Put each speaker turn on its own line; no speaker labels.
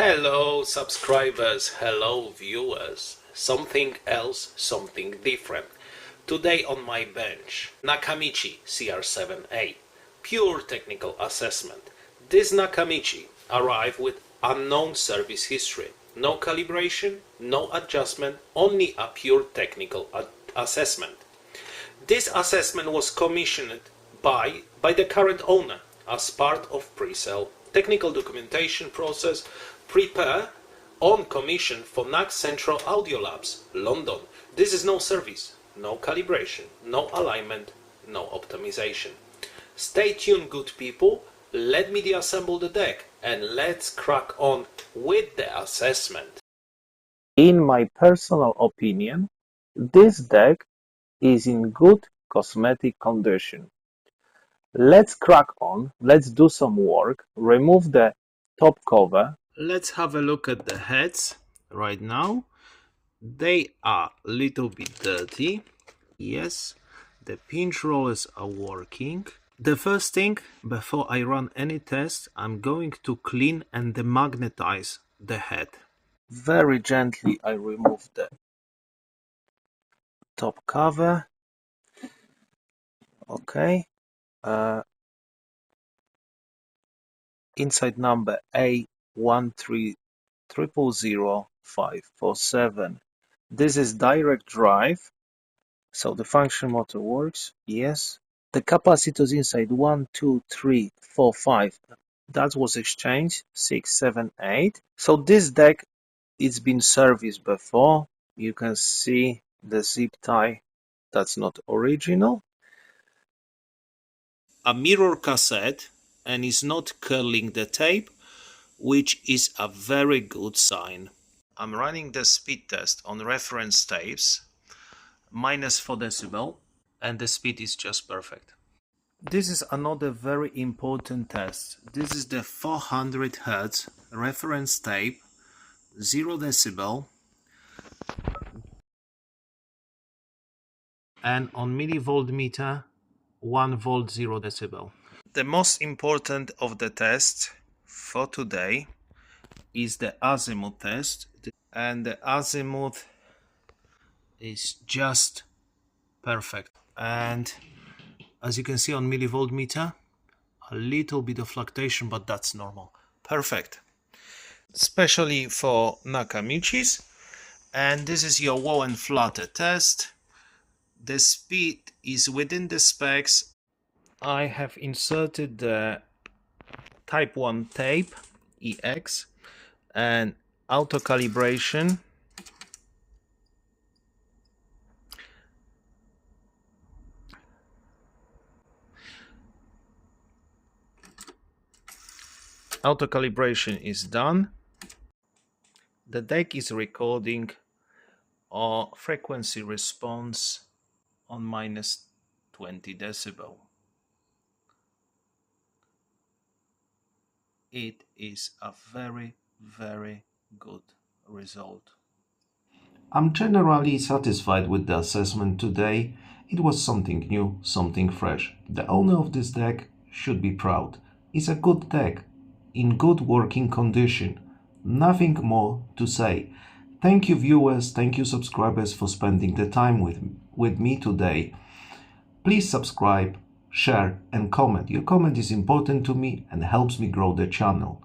Hello subscribers, hello viewers. Something else, something different. Today on my bench, Nakamichi CR7A. Pure technical assessment. This Nakamichi arrived with unknown service history. No calibration, no adjustment, only a pure technical assessment. This assessment was commissioned by the current owner as part of pre-sale technical documentation process prepare on commission for NAC Central Audio Labs, London. This is no service, no calibration, no alignment, no optimization. Stay tuned, good people. Let me deassemble the deck and let's crack on with the assessment.
In my personal opinion, this deck is in good cosmetic condition. Let's crack on, let's do some work, remove the top cover.
Let's have a look at the heads right now. They are a little bit dirty. Yes, the pinch rollers are working. The first thing, before I run any test, I'm going to clean and demagnetize the head.
Very gently I remove the top cover. Okay. Inside number A1300547. This is direct drive, so the function motor works. Yes. The capacitors inside 1, 2, 3, 4, 5. That was exchanged 6, 7, 8. So this deck, it's been serviced before. You can see the zip tie. That's not original.
A mirror cassette and is not curling the tape, which is a very good sign. I'm running the speed test on reference tapes, -4 decibel, and the speed is just perfect. This is another very important test. This is the 400 Hz reference tape, 0 decibel, and on millivolt meter, 1 volt 0 decibel. The most important of the tests for today is the azimuth test, and the azimuth is just perfect. And as you can see on millivolt meter, a little bit of fluctuation, but that's normal. Perfect. Especially for Nakamichis. And this is your wow and flutter test. The speed is within the specs. I have inserted the type 1 tape EX and auto calibration. Auto calibration is done. The deck is recording a frequency response on -20 decibel. It is a very, very good result.
I'm generally satisfied with the assessment today. It was something new, something fresh. The owner of this deck should be proud. It's a good deck, in good working condition. Nothing more to say. Thank you viewers, thank you subscribers for spending the time with me today. Please subscribe, share and comment. Your comment is important to me and helps me grow the channel.